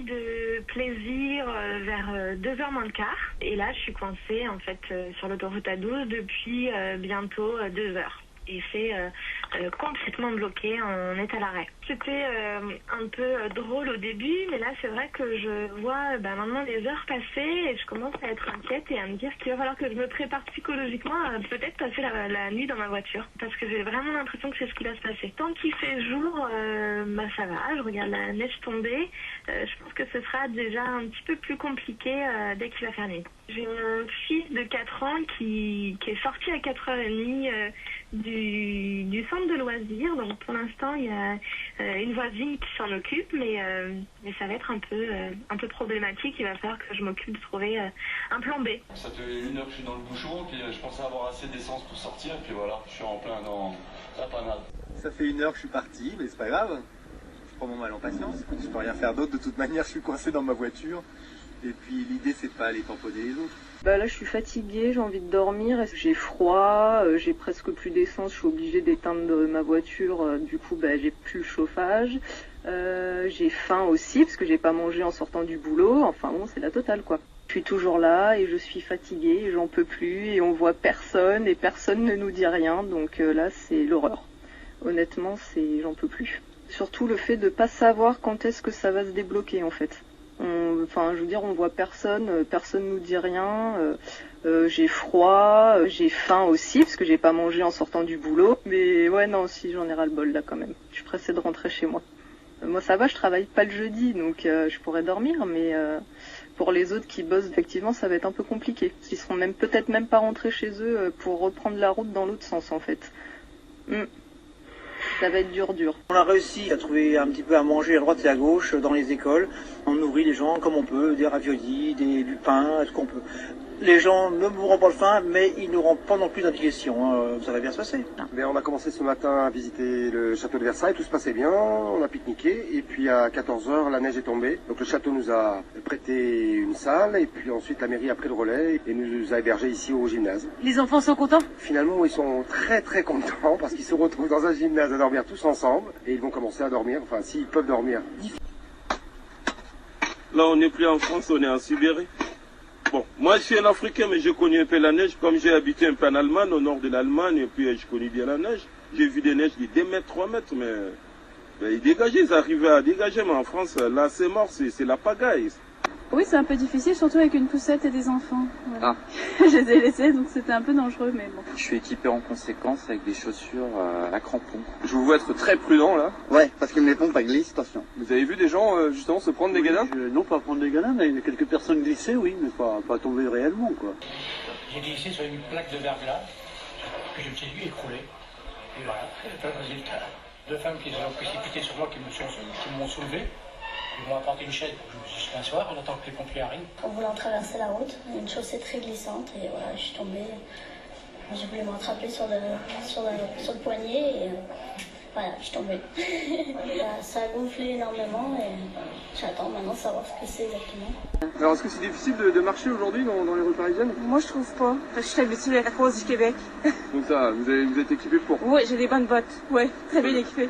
de plaisir vers 2h moins le quart. Et là, je suis coincée en fait sur l'autoroute A12 depuis bientôt 2 heures. Et c'est complètement bloqué, on est à l'arrêt. C'était un peu drôle au début, mais là c'est vrai que je vois maintenant les heures passer et je commence à être inquiète et à me dire qu'il va falloir que je me prépare psychologiquement à peut-être passer la nuit dans ma voiture. Parce que j'ai vraiment l'impression que c'est ce qui va se passer. Tant qu'il fait jour, ça va, je regarde la neige tomber. Je pense que ce sera déjà un petit peu plus compliqué dès qu'il va faire nuit. J'ai mon fils de 4 ans qui est sorti à 4h30 du centre de loisirs. Donc pour l'instant, il y a une voisine qui s'en occupe, mais ça va être un peu problématique. Il va falloir que je m'occupe de trouver un plan B. Ça fait 1 heure que je suis dans le bouchon, puis je pensais avoir assez d'essence pour sortir, puis voilà, je suis en plein dans la panade. Ça fait 1 heure que je suis parti, mais c'est pas grave. Je prends mon mal en patience. Je peux rien faire d'autre. De toute manière, je suis coincé dans ma voiture. Et puis l'idée, c'est de pas aller tamponner les autres. Là, je suis fatiguée, j'ai envie de dormir, j'ai froid, j'ai presque plus d'essence, je suis obligée d'éteindre ma voiture, du coup, j'ai plus le chauffage. J'ai faim aussi, parce que j'ai pas mangé en sortant du boulot. Enfin bon, c'est la totale, quoi. Je suis toujours là et je suis fatiguée, et j'en peux plus, et on voit personne, et personne ne nous dit rien, donc là, c'est l'horreur. Honnêtement, j'en peux plus. Surtout le fait de pas savoir quand est-ce que ça va se débloquer, en fait. On voit personne, personne nous dit rien, j'ai froid, j'ai faim aussi, parce que j'ai pas mangé en sortant du boulot. Mais ouais, non, si, j'en ai ras-le-bol là quand même. Je suis pressée de rentrer chez moi. Moi ça va, je travaille pas le jeudi, donc je pourrais dormir, mais pour les autres qui bossent, effectivement, ça va être un peu compliqué. Parce qu'ils seront peut-être même pas rentrés chez eux pour reprendre la route dans l'autre sens, en fait. Ça va être dur. On a réussi à trouver un petit peu à manger à droite et à gauche dans les écoles. On nourrit les gens comme on peut, des raviolis, du pain, ce qu'on peut. Les gens ne mourront pas de faim, mais ils n'auront pas non plus d'indigestion. Ça va bien se passer. Mais on a commencé ce matin à visiter le château de Versailles, tout se passait bien, on a pique-niqué, et puis à 14h, la neige est tombée. Donc le château nous a prêté une salle, et puis ensuite la mairie a pris le relais et nous a hébergés ici au gymnase. Les enfants sont contents? Finalement, ils sont très très contents, parce qu'ils se retrouvent dans un gymnase à dormir tous ensemble, et ils vont commencer à dormir, enfin s'ils peuvent dormir. Là, on n'est plus en France, on est en Sibérie. Bon, moi je suis un Africain, mais je connais un peu la neige, comme j'ai habité un peu en Allemagne, au nord de l'Allemagne, et puis je connais bien la neige. J'ai vu des neiges de 2 mètres, 3 mètres, mais ils dégageaient, ils arrivaient à dégager, mais en France, là c'est mort, c'est la pagaille. Oui, c'est un peu difficile, surtout avec une poussette et des enfants. Voilà. Je les ai laissés, donc c'était un peu dangereux, mais bon. Je suis équipé en conséquence avec des chaussures à crampons. Je vous vois être très prudent là. Ouais, parce que mes pompes glissent, attention. Vous avez vu des gens justement se prendre des gadins? Non, pas prendre des gadins, mais quelques personnes glissaient, oui, mais pas tomber réellement, quoi. J'ai glissé sur une plaque de verglas, que je me suis vu écrouler. Et voilà, c'est le résultat. 2 femmes qui se sont précipitées sur moi, qui m'ont soulevé. Ils m'ont apporté une chaise pour que je me puisse m'asseoir, en attendant que les pompiers arrivent. En voulant traverser la route, une chaussée très glissante et voilà, je suis tombée. J'ai voulu me rattraper sur le poignet et voilà, je suis tombée. Ça a gonflé énormément et j'attends maintenant de savoir ce que c'est exactement. Alors est-ce que c'est difficile de marcher aujourd'hui dans les rues parisiennes? Moi, je trouve pas. Je suis habituée à la course du Québec. Donc ça, vous êtes équipé pour? Oui, j'ai des bonnes bottes. Ouais, très bien équipée.